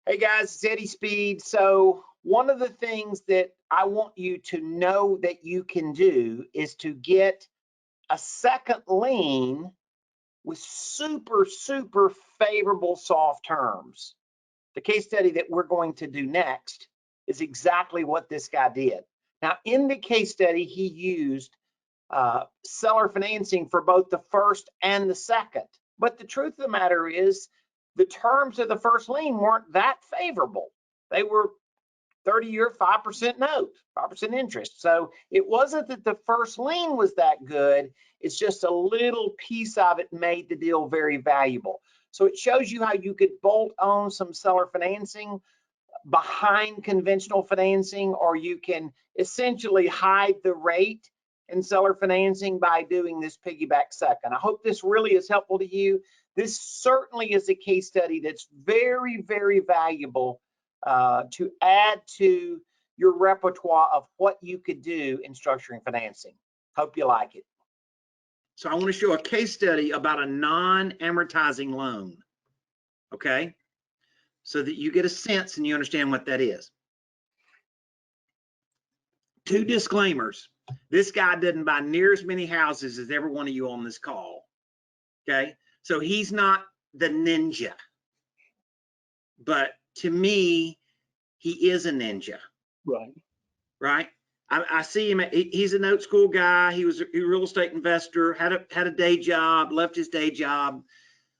Hey guys, it's Eddie Speed. So one of the things that I want you to know that you can do is to get a second lien with super favorable soft terms. The case study that we're going to do next is exactly what this guy did. Now, in the case study, he used seller financing for both the first and the second. But the truth of the matter is, the terms of the first lien weren't that favorable. They were 30-year 5% note, 5% interest. So it wasn't that the first lien was that good. It's just a little piece of it made the deal very valuable. So it shows you how you could bolt on some seller financing behind conventional financing, or you can essentially hide the rate in seller financing by doing this piggyback second. I hope this really is helpful to you. This certainly is a case study that's very valuable to add to your repertoire of what you could do in structuring financing. Hope you like it. So I want to show a case study about a non-amortizing loan, okay? So that you get a sense and you understand what that is. Two disclaimers. This guy doesn't buy near as many houses as every one of you on this call, okay? So he's not the ninja, but to me, he is a ninja. Right? I see him, he's a NoteSchool guy. He was a real estate investor, had a day job, left his day job.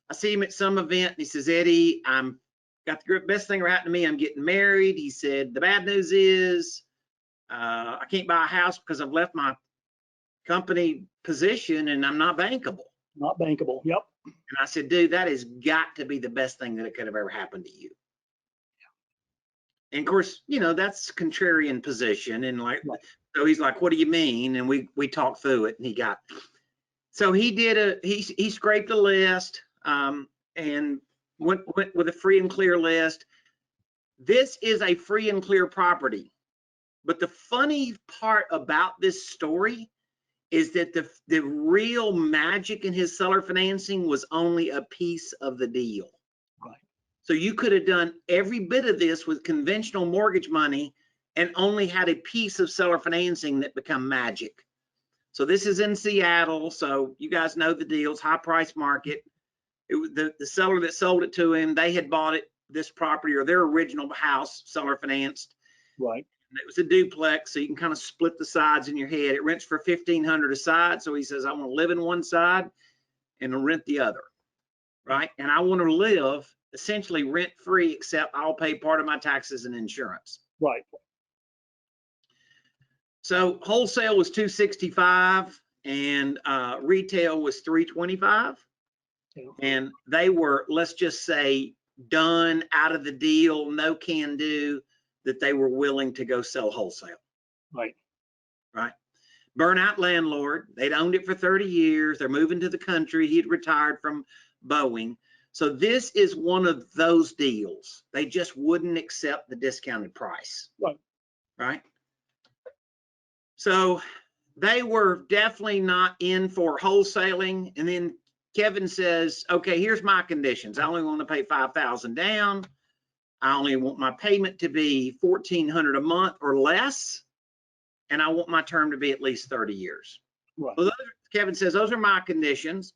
I see him at some event and he says, Eddie, I'm got the best thing ever happened to me. I'm getting married. He said, the bad news is I can't buy a house because I've left my company position and I'm not bankable. Not bankable, yep. And I said, dude, that has got to be the best thing that could have ever happened to you. And of course, you know, that's contrarian position. And like, so he's like, what do you mean? And we talked through it and he got, so he did he scraped a list and went with a free and clear list. This is a free and clear property. But the funny part about this story is that the real magic in his seller financing was only a piece of the deal. Right. So you could have done every bit of this with conventional mortgage money and only had a piece of seller financing that become magic. So this is in Seattle. So you guys know the deals, high price market. It was the seller that sold it to him. They had bought it, this property, or their original house, seller financed. Right. And it was a duplex, so you can kind of split the sides in your head. It rents for $1,500 a side. So he says, I want to live in one side and rent the other, right? And I want to live essentially rent free, except I'll pay part of my taxes and insurance. Right. So wholesale was $265 and retail was $325. Yeah. And they were, let's just say, done, out of the deal, no can do, that they were willing to go sell wholesale. Right. Right. Burnout landlord. They'd owned it for 30 years. They're moving to the country. He'd retired from Boeing. So this is one of those deals. They just wouldn't accept the discounted price. Right. Right. So they were definitely not in for wholesaling. And then Kevin says, okay, here's my conditions. I only want to pay $5,000 down. I only want my payment to be $1,400 a month or less. And I want my term to be at least 30 years. Right. Well, Kevin says, those are my conditions.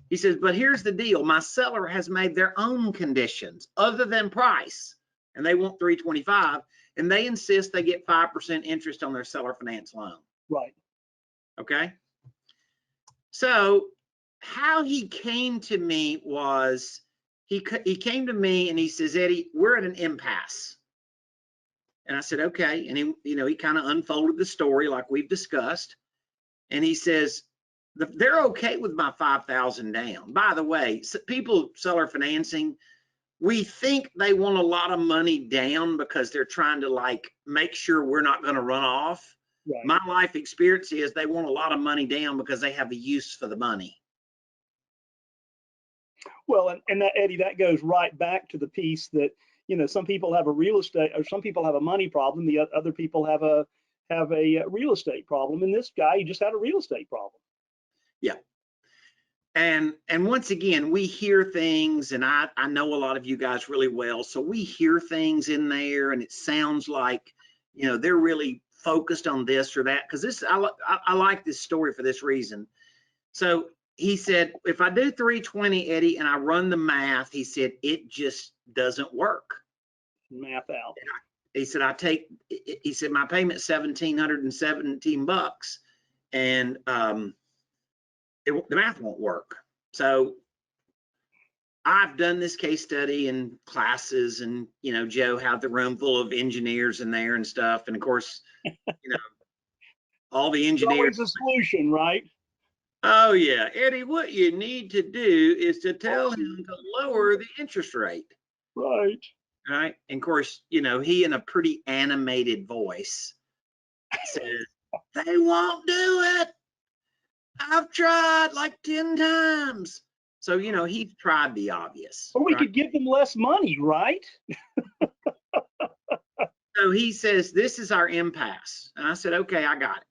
He says, but here's the deal. My seller has made their own conditions other than price, and they want $325, and they insist they get 5% interest on their seller finance loan. Right. Okay. So how he came to me was he came to me and he says, Eddie, we're at an impasse. And I said, okay. And he, you know, he kind of unfolded the story like we've discussed. And he says, they're okay with my 5,000 down. By the way, people seller financing, we think they want a lot of money down because they're trying to like make sure we're not going to run off. Right. My life experience is they want a lot of money down because they have a use for the money. Well, and that, Eddie, that goes right back to the piece that, you know, some people have a real estate, or some people have a money problem. The other people have a real estate problem. And this guy, he just had a real estate problem. Yeah. And once again, we hear things, and I know a lot of you guys really well, so we hear things in there, and it sounds like, you know, they're really focused on this or that. Because this, I like this story for this reason. So he said, if I do 320, Eddie, and I run the math, he said it just doesn't work. Math out. He said he said my payment's $1,717, and the math won't work. So I've done this case study in classes, and, you know, Joe had the room full of engineers in there and stuff. And of course, you know, all the engineers. There's always a solution, right? Oh yeah, Eddie, what you need to do is to tell him to lower the interest rate. Right. Right. And of course, you know, he, in a pretty animated voice, says, they won't do it. I've tried like 10 times. So, you know, he tried the obvious. Or we right? could give them less money, right? So he says, this is our impasse. And I said, okay, I got it.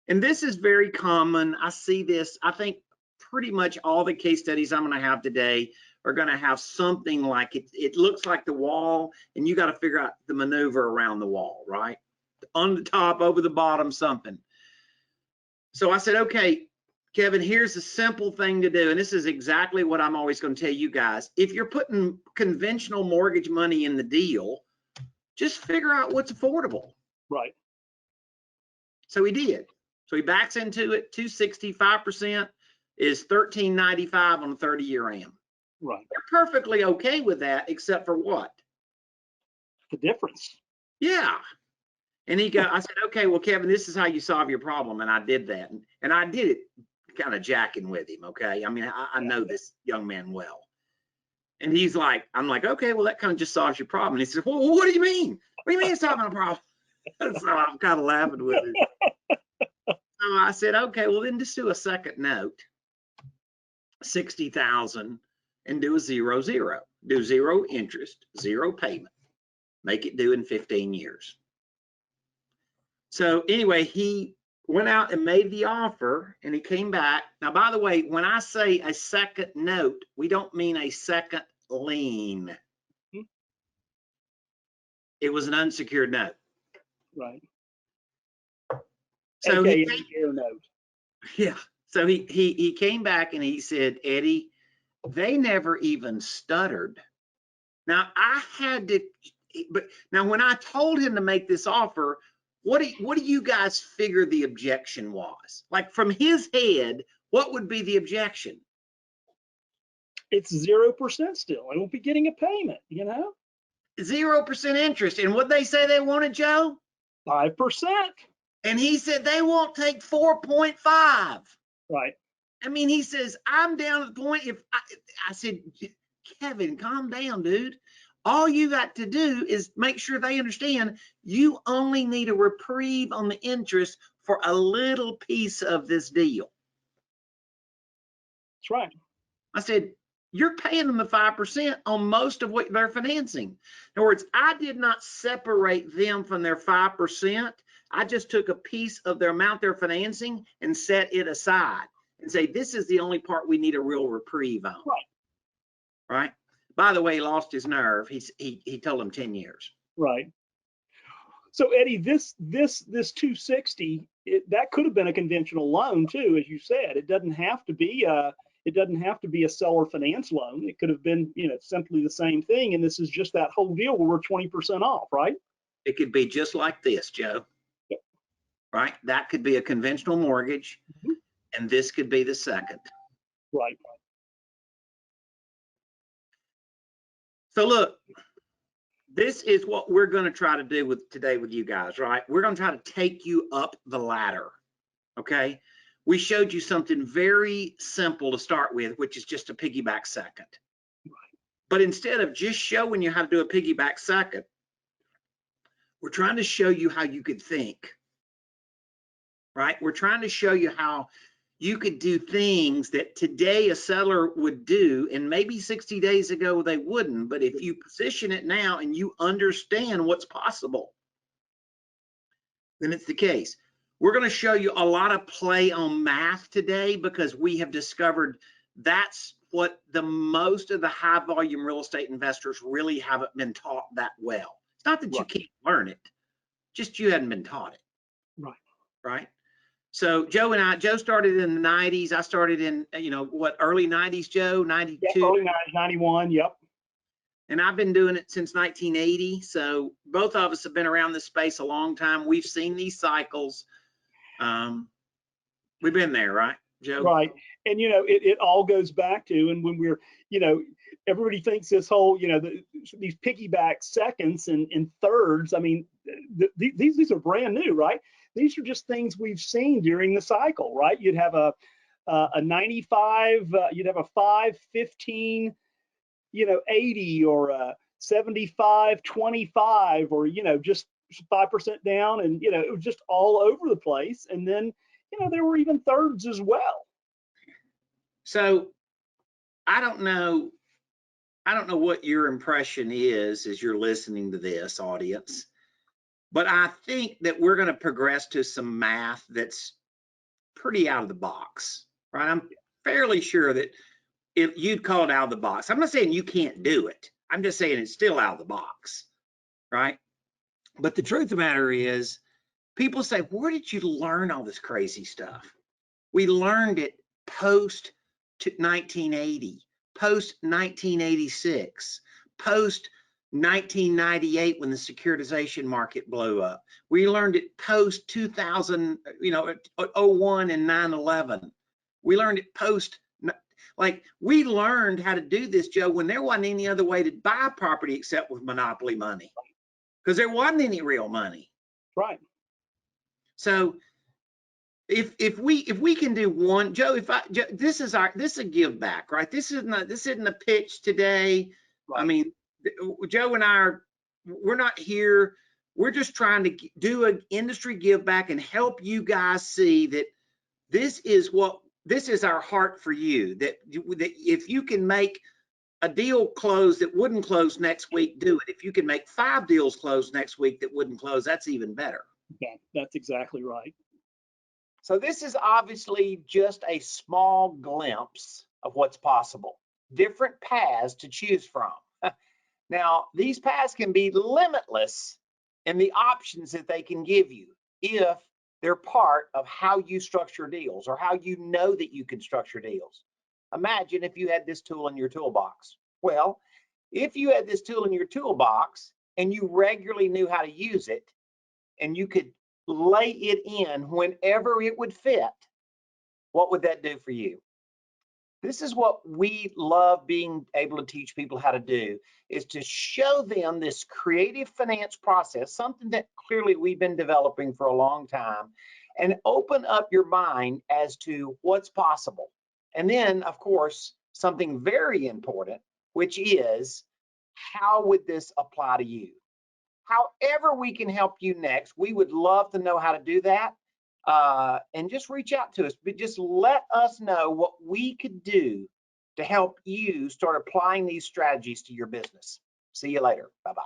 And this is very common. I see this. I think pretty much all the case studies I'm going to have today are going to have something like it. It looks like the wall, and you got to figure out the maneuver around the wall, right? On the top, over the bottom, something. So I said, okay, Kevin, here's a simple thing to do. And this is exactly what I'm always going to tell you guys. If you're putting conventional mortgage money in the deal, just figure out what's affordable. Right. So he did. So he backs into it. 265% is $1,395 on a 30-year AM. Right. They're perfectly okay with that, except for what? The difference. Yeah. And I said, okay, well, Kevin, this is how you solve your problem. And I did that. And I did it kind of jacking with him. Okay. I mean, I know this young man well. And he's like, I'm like, okay, well, that kind of just solves your problem. And he says, well, what do you mean? What do you mean it's solving a problem? So I'm kind of laughing with him. So I said, okay, well, then just do a second note, 60,000, and do a 0-0. Do 0 interest, 0 payment. Make it due in 15 years. So anyway, he went out and made the offer, and he came back. Now, by the way, when I say a second note, we don't mean a second lien. It was an unsecured note. Right. So AKA air note. Yeah. So he came back and he said, Eddie, they never even stuttered. Now I had to, but now when I told him to make this offer, what do you guys figure the objection was? Like, from his head, what would be the objection? It's 0% still. I won't be getting a payment, you know? 0% interest. And what they say they wanted, Joe? 5%. And he said they won't take 4.5. Right. I mean, he says, I'm down at the point. If I said, Kevin, calm down, dude. All you got to do is make sure they understand you only need a reprieve on the interest for a little piece of this deal. That's right. I said, you're paying them the 5% on most of what they're financing. In other words, I did not separate them from their 5%. I just took a piece of their amount they're financing and set it aside and say, this is the only part we need a real reprieve on. Right. Right. By the way, he lost his nerve. He told him 10 years. Right. So Eddie, this 260, that could have been a conventional loan too, as you said. It doesn't have to be a seller finance loan. It could have been, you know, simply the same thing. And this is just that whole deal where we're 20% off, right? It could be just like this, Joe. Yep. Right. That could be a conventional mortgage, and this could be the second. Right. So look, this is what we're going to try to do today with you guys, right? We're going to try to take you up the ladder. Okay. We showed you something very simple to start with, which is just a piggyback second. But instead of just showing you how to do a piggyback second, we're trying to show you how you could think, right? We're trying to show you how you could do things that today a seller would do, and maybe 60 days ago they wouldn't. But if you position it now and you understand what's possible, then it's the case. We're going to show you a lot of play on math today, because we have discovered that's what the most of the high volume real estate investors really haven't been taught that well. It's not that you Right. can't learn it, just you hadn't been taught it. Right. Right. So Joe started in the 90s. I started in, early 90s, Joe, 92. Yep, early 90s, 91. Yep. And I've been doing it since 1980. So both of us have been around this space a long time. We've seen these cycles. We've been there, right, Joe? Right. And, it all goes back to, and when we're, everybody thinks this whole, these piggyback seconds and thirds, I mean, these are brand new, right? These are just things we've seen during the cycle, right? You'd have a 95, you'd have a 5, 15, 80, or a 75, 25, or, just 5% down. And, it was just all over the place. And then, there were even thirds as well. So I don't know what your impression is as you're listening to this, audience, but I think that we're going to progress to some math that's pretty out of the box, right? I'm fairly sure that if you'd call it out of the box. I'm not saying you can't do it. I'm just saying it's still out of the box, right? But the truth of the matter is, people say, where did you learn all this crazy stuff? We learned it post 1980, post 1986, post 1998 when the securitization market blew up. We learned it post 2000, 01 and 9/11. We learned it post, like, we learned how to do this, Joe, when there wasn't any other way to buy property except with monopoly money, because there wasn't any real money. Right. So if we can do one, Joe, this is a give back, right? This isn't a pitch today. Right. I mean, Joe and I we're not here. We're just trying to do an industry give back and help you guys see that this is our heart for you. That if you can make a deal close that wouldn't close next week, do it. If you can make 5 deals close next week that wouldn't close, that's even better. Yeah, that's exactly right. So this is obviously just a small glimpse of what's possible. Different paths to choose from. Now, these paths can be limitless in the options that they can give you if they're part of how you structure deals or how you know that you can structure deals. Imagine if you had this tool in your toolbox. Well, if you had this tool in your toolbox and you regularly knew how to use it and you could lay it in whenever it would fit, what would that do for you? This is what we love being able to teach people how to do, is to show them this creative finance process, something that clearly we've been developing for a long time, and open up your mind as to what's possible. And then, of course, something very important, which is, how would this apply to you? However we can help you next, we would love to know how to do that. And just reach out to us, but just let us know what we could do to help you start applying these strategies to your business. See you later. Bye-bye.